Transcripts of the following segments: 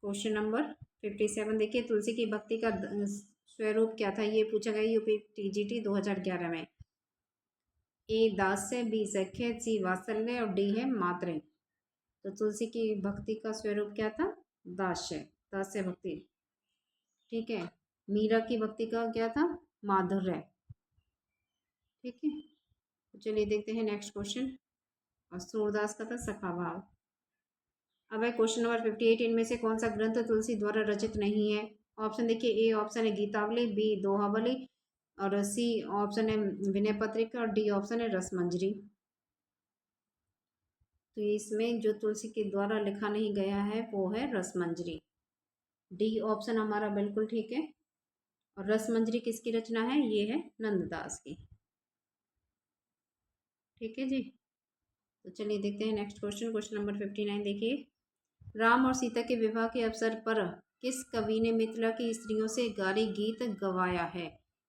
Question number 57 देखिए, तुलसी की भक्ति का स्वरूप क्या था, ये पूछा गया यूपी टीजीटी 2011 में। ए दास्य, बी सख्य, सी वात्सल्य और डी है मातृ। तो तुलसी की भक्ति का स्वरूप क्या था? दास्य, दास्य भक्ति। ठीक है। मीरा की भक्ति का क्या था? माधुर्य। ठीक है, तो चलिए देखते हैं नेक्स्ट क्वेश्चन। और सूरदास का था सखा भाव। अब है क्वेश्चन नंबर 58, इनमें से कौन सा ग्रंथ तुलसी द्वारा रचित नहीं है? ऑप्शन देखिए, ए ऑप्शन है गीतावली, बी दोहावली और सी ऑप्शन है विनय पत्रिका और डी ऑप्शन है रसमंजरी। तो इसमें जो तुलसी के द्वारा लिखा नहीं गया है वो है रसमंजरी। डी ऑप्शन हमारा बिल्कुल ठीक है। और रसमंजरी किसकी रचना है? ये है नंददास की। ठीक है जी, तो चलिए देखते हैं नेक्स्ट क्वेश्चन। क्वेश्चन नंबर 59 देखिए, राम और सीता के विवाह के अवसर पर किस कवि ने मिथिला की स्त्रियों से गाली गीत गवाया है?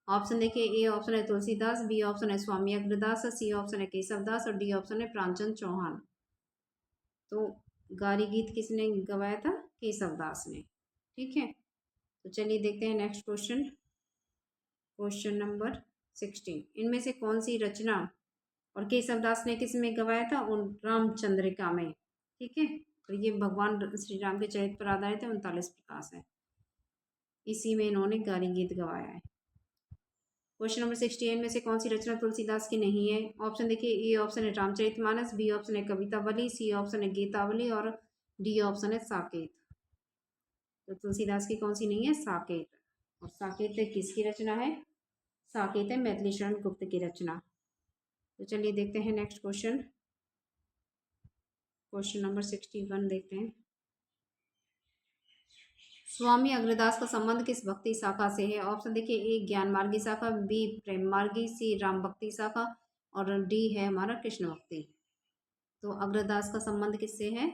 ऑप्शन देखिए, ए ऑप्शन है तुलसीदास, बी ऑप्शन है स्वामी अग्रदास, सी ऑप्शन है केशवदास और डी ऑप्शन है प्राणचंद चौहान। तो गाली गीत किसने गवाया था? केशवदास ने। ठीक है, तो चलिए देखते हैं नेक्स्ट क्वेश्चन। क्वेश्चन नंबर 16, इनमें से कौन सी रचना और केशवदास ने किस में गवाया था? उन रामचंद्रिका में। ठीक है, तो ये भगवान श्री राम के चरित्र पर आधारित है, 39 प्रकाश है, इसी में इन्होंने गाली गीत गवाया है। क्वेश्चन नंबर 68 में से कौन सी रचना तुलसीदास की नहीं है? ऑप्शन देखिए, ए ऑप्शन है रामचरितमानस, बी ऑप्शन है कवितावली, सी ऑप्शन है गीतावली और डी ऑप्शन है साकेत। तो तुलसीदास की कौन सी नहीं है? साकेत। और साकेत किसकी रचना है? साकेत है मैथिली शरण गुप्त की रचना। तो चलिए देखते हैं नेक्स्ट क्वेश्चन। क्वेश्चन नंबर 61 देखते हैं, स्वामी अग्रदास का संबंध किस भक्ति शाखा से है? ऑप्शन देखिए, ए ज्ञान मार्गी शाखा, बी प्रेम मार्गी, सी राम भक्ति शाखा और डी है हमारा कृष्ण भक्ति। तो अग्रदास का संबंध किससे है?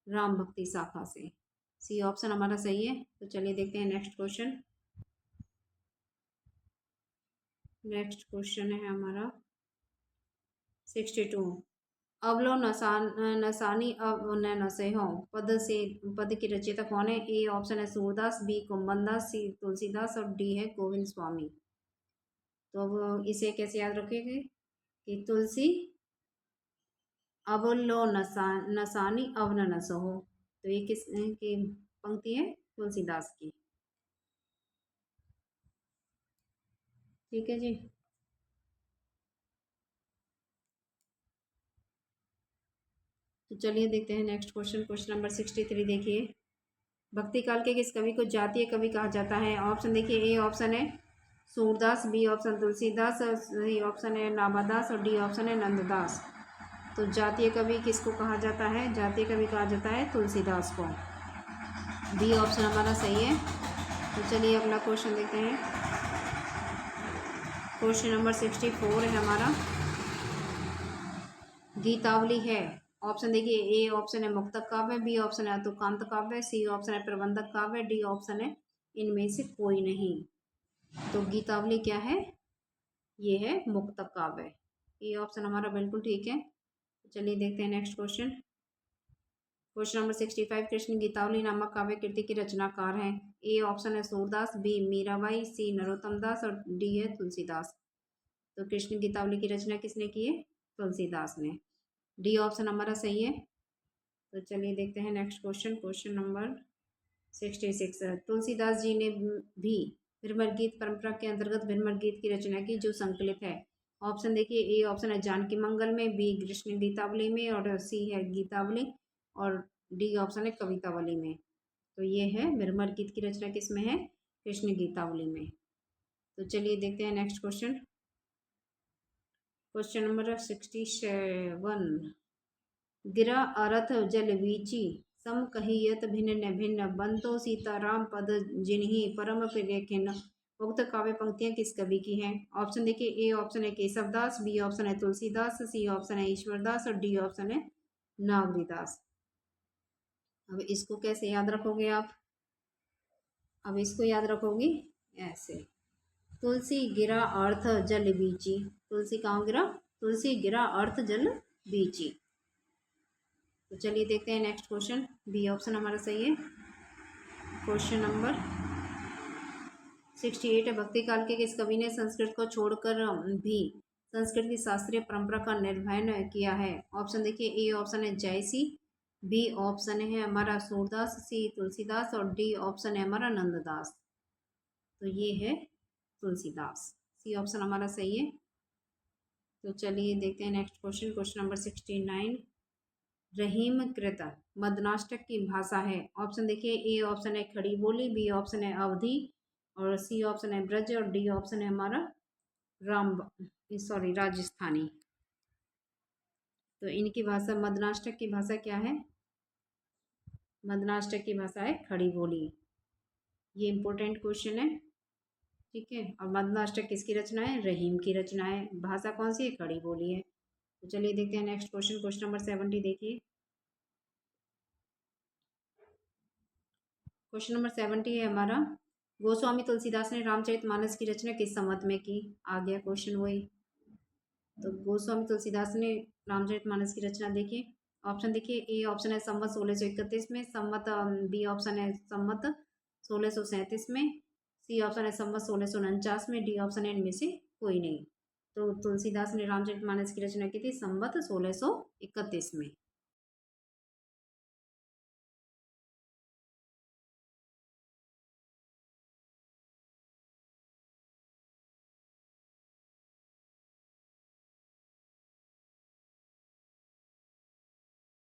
राम भक्ति शाखा से। सी ऑप्शन हमारा सही है। तो चलिए देखते हैं नेक्स्ट क्वेश्चन। नेक्स्ट क्वेश्चन है हमारा 62, अवलो नसानी अब न नसे हो पद से पद की रचयिता कौन है? ए ऑप्शन है सूरदास, बी कुंभनदास, सी तुलसीदास और डी है गोविंद स्वामी। तो अब इसे कैसे याद रखेंगे कि तुलसी अवलो नसानी अब न नसो हो। तो ये किस की पंक्ति है? तुलसीदास की। ठीक है जी, तो चलिए देखते हैं नेक्स्ट क्वेश्चन। क्वेश्चन नंबर 63 देखिए, भक्ति काल के किस कवि को जातीय कवि कहा जाता है? ऑप्शन देखिए, ए ऑप्शन है Surdas, B option Tulsidas, C option है नाभादास और डी ऑप्शन है नंददास। तो जातीय कवि किसको कहा जाता है? जातीय कवि कहा जाता है तुलसीदास को। बी ऑप्शन हमारा सही है। तो चलिए अगला क्वेश्चन देखते हैं। क्वेश्चन नंबर 64 है हमारा, गीतावली है। ऑप्शन देखिए, ए ऑप्शन है मुक्तक काव्य, बी ऑप्शन है अतुकांत काव्य, सी ऑप्शन है प्रबंधक काव्य, डी ऑप्शन है इनमें से कोई नहीं। तो गीतावली क्या है? ये है मुक्तक काव्य। ये ऑप्शन हमारा बिल्कुल ठीक है। चलिए देखते हैं next question. Question number 65, Krishna Gitavali नामक काव्य कृति के रचनाकार हैं? ए ऑप्शन है सूरदास, बी मीराबाई, सी नरोत्तम दास और डी है तुलसीदास। तो कृष्ण गीतावली की रचना किसने की है? तुलसीदास ने। डी ऑप्शन हमारा सही है। तो चलिए देखते हैं next question. Question number 66, Tulsidas ji ने भी भ्रमर गीत परंपरा के अंतर्गत भ्रमर गीत की रचना की जो संकलित है। ऑप्शन देखिए, ए ऑप्शन है जानकी मंगल में, बी कृष्ण गीतावली में और सी है गीतावली और डी ऑप्शन है कवितावली में। तो ये है भ्रमर गीत की रचना किस में है? कृष्ण गीतावली में। तो चलिए देखते हैं नेक्स्ट क्वेश्चन। क्वेश्चन नंबर 67, गिरा अरथ जल वीची सम कहियत भिन्न भिन्न बंतो सीताराम पद जिन्हीं परम प्रिय खिन्न। उक्त काव्य पंक्तियां किस कवि की हैं? ऑप्शन देखिए, ए ऑप्शन है केशवदास, बी ऑप्शन है तुलसीदास, सी ऑप्शन है ईश्वरदास और डी ऑप्शन है नागरीदास। अब इसको कैसे याद रखोगे आप? अब इसको याद रखोगी ऐसे, तुलसी गिरा अर्थ जल बीची। तुलसी कहाँ गिरा? तुलसी गिरा अर्थ जल बीची। तो चलिए देखते हैं नेक्स्ट क्वेश्चन। बी ऑप्शन हमारा सही है। क्वेश्चन नंबर 68 है, भक्ति काल के किस कवि ने संस्कृत को छोड़कर भी संस्कृत की शास्त्रीय परंपरा का निर्वहन किया है? ऑप्शन देखिए, ए ऑप्शन है जयसी, बी ऑप्शन है हमारा सूरदास, सी तुलसीदास और डी ऑप्शन है हमारा नंददास। तो ये है तुलसीदास, सी ऑप्शन हमारा सही है। तो चलिए देखते हैं नेक्स्ट क्वेश्चन, क्वेश्चन नंबर 69। रहीम कृत मदनाष्टक की भाषा है? ऑप्शन देखिए, ए ऑप्शन है खड़ी बोली, बी ऑप्शन है अवधि और सी ऑप्शन है ब्रज और डी ऑप्शन है हमारा राम सॉरी राजस्थानी। तो इनकी भाषा मदनाष्टक की भाषा क्या है? मदनाष्टक की भाषा है खड़ी बोली। ये इंपॉर्टेंट क्वेश्चन है, ठीक है। और मदनाष्टक किसकी रचना है? रहीम की रचना है। भाषा कौन सी है? खड़ी बोली है। तो चलिए देखते हैं नेक्स्ट क्वेश्चन, क्वेश्चन नंबर 70 देखिए। क्वेश्चन नंबर 70 है हमारा, गोस्वामी तुलसीदास ने रामचरितमानस की रचना किस संवत में की? आ गया क्वेश्चन वही। तो गोस्वामी तुलसीदास ने रामचरितमानस की रचना देखिए, ऑप्शन देखिए, ए ऑप्शन है संवत 1631 में, संवत बी ऑप्शन है संवत 1637 में, सी ऑप्शन है संवत 1649 में, डी ऑप्शन है इनमें से कोई नहीं। तो तुलसीदास ने रामचरितमानस की रचना की थी संवत 1631 में।